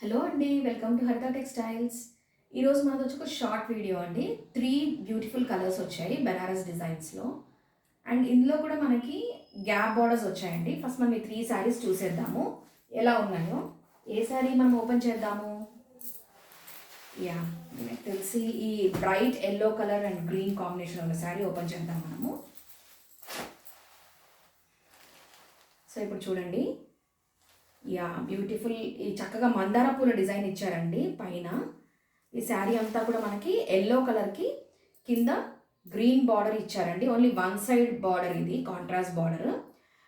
Hello అండి, welcome to హరిత textiles. ఈరోజు మనకు వచ్చి ఒక షార్ట్ వీడియో అండి. 3 బ్యూటిఫుల్ కలర్స్ వచ్చాయి బెనారస్ డిజైన్స్లో. అండ్ ఇందులో కూడా మనకి గ్యాప్ బార్డర్స్ వచ్చాయండి. ఫస్ట్ మనం ఈ 3 శారీస్ చూసేద్దాము ఎలా ఉన్నాయో. ఏ శారీ మనం ఓపెన్ చేద్దాము? యా, నాకు తెలిసి ఈ bright yellow colour and green combination ఉన్న శారీ ఓపెన్ చేద్దాం మనము. సో ఇప్పుడు చూడండి, యా బ్యూటిఫుల్. ఈ చక్కగా మందార పూల డిజైన్ ఇచ్చారండి పైన. ఈ శారీ అంతా కూడా మనకి ఎల్లో కలర్కి కింద గ్రీన్ బార్డర్ ఇచ్చారండి. ఓన్లీ వన్ సైడ్ బార్డర్, ఇది కాంట్రాస్ట్ బార్డర్.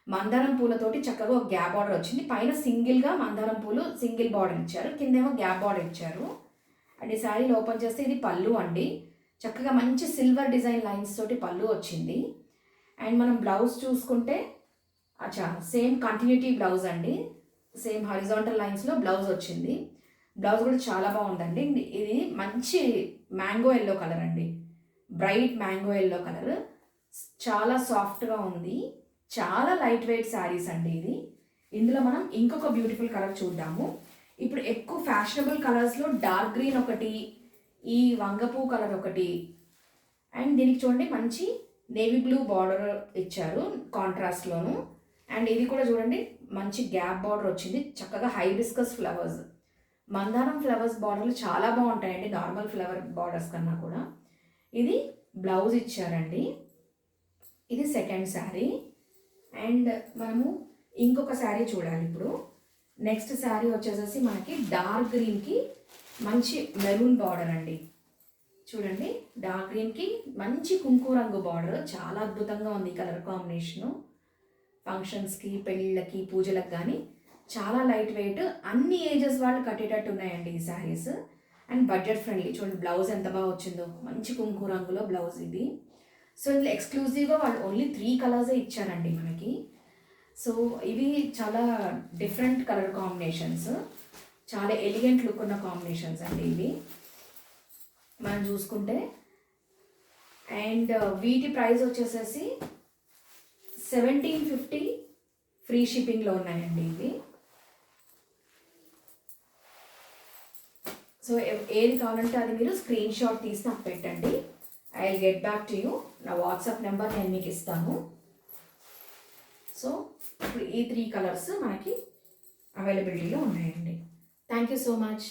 మందారం పూలతోటి చక్కగా ఒక గ్యాప్ బార్డర్ వచ్చింది. పైన సింగిల్గా మందారం పూలు సింగిల్ బార్డర్ ఇచ్చారు, కిందేమో గ్యాప్ బార్డర్ ఇచ్చారు. అండ్ ఈ శారీలో ఓపెన్ చేస్తే ఇది పళ్ళు అండి. చక్కగా మంచి సిల్వర్ డిజైన్ లైన్స్ తోటి పళ్ళు వచ్చింది. అండ్ మనం బ్లౌజ్ చూసుకుంటే సేమ్ కంటిన్యూటీ బ్లౌజ్ అండి. సేమ్ హారిజాంటల్ లైన్స్లో బ్లౌజ్ వచ్చింది. బ్లౌజ్ కూడా చాలా బాగుందండి. ఇది మంచి మ్యాంగో ఎల్లో కలర్ అండి, బ్రైట్ మ్యాంగో ఎల్లో కలర్. చాలా సాఫ్ట్గా ఉంది, చాలా లైట్ వెయిట్ శారీస్ అండి ఇది. ఇందులో మనం ఇంకొక బ్యూటిఫుల్ కలర్ చూద్దాము. ఇప్పుడు ఎక్కువ ఫ్యాషనబుల్ కలర్స్లో డార్క్ గ్రీన్ ఒకటి, ఈ వంగపూ కలర్ ఒకటి, అండ్ దీనికి చూడండి మంచి నేవీ బ్లూ బార్డర్ ఇచ్చారు కాంట్రాస్ట్లోను. అండ్ ఇది కూడా చూడండి మంచి గ్యాప్ బార్డర్ వచ్చింది. చక్కగా హైబిస్కస్ ఫ్లవర్స్, మందారం ఫ్లవర్స్ బార్డర్లు చాలా బాగుంటాయండి నార్మల్ ఫ్లవర్ బార్డర్స్ కన్నా కూడా. ఇది బ్లౌజ్ ఇచ్చారండి. ఇది సెకండ్ శారీ. అండ్ మనము ఇంకొక శారీ చూడాలి ఇప్పుడు. నెక్స్ట్ శారీ వచ్చేసేసి మనకి డార్క్ గ్రీన్కి మంచి మెరూన్ బార్డర్ అండి. చూడండి, డార్క్ గ్రీన్కి మంచి కుంకుమ రంగు బార్డర్. చాలా అద్భుతంగా ఉంది కలర్ కాంబినేషను. ఫంక్షన్స్కి, పెళ్ళిళ్ళకి, పూజలకు కానీ చాలా లైట్ వెయిట్, అన్ని ఏజెస్ వాళ్ళు కట్టేటట్టు ఉన్నాయండి ఈ శారీస్. And budget friendly. చూడండి బ్లౌజ్ ఎంత బాగా వచ్చిందో, మంచి కుంకుమ రంగులో బ్లౌజ్ ఇది. సో ఇందులో ఎక్స్క్లూజివ్గా వాళ్ళు ఓన్లీ 3 కలర్సే ఇచ్చారండి మనకి. సో ఇవి చాలా డిఫరెంట్ కలర్ కాంబినేషన్స్, చాలా ఎలిగెంట్ లుక్ ఉన్న కాంబినేషన్స్ అండి ఇవి మనం చూసుకుంటే. అండ్ వీటి ప్రైస్ వచ్చేసేసి 1750 ఫ్రీ షిప్పింగ్లో ఉన్నాయండి ఇవి. సో ఏది కావాలంటే అది మీరు స్క్రీన్ షాట్ తీసి నాకు పెట్టండి. I will get back to you. నా వాట్సాప్ నెంబర్ నేను మీకు ఇస్తాను. సో ఇప్పుడు ఈ 3 కలర్స్ మనకి అవైలబిలిటీలో ఉన్నాయండి. Thank you so much.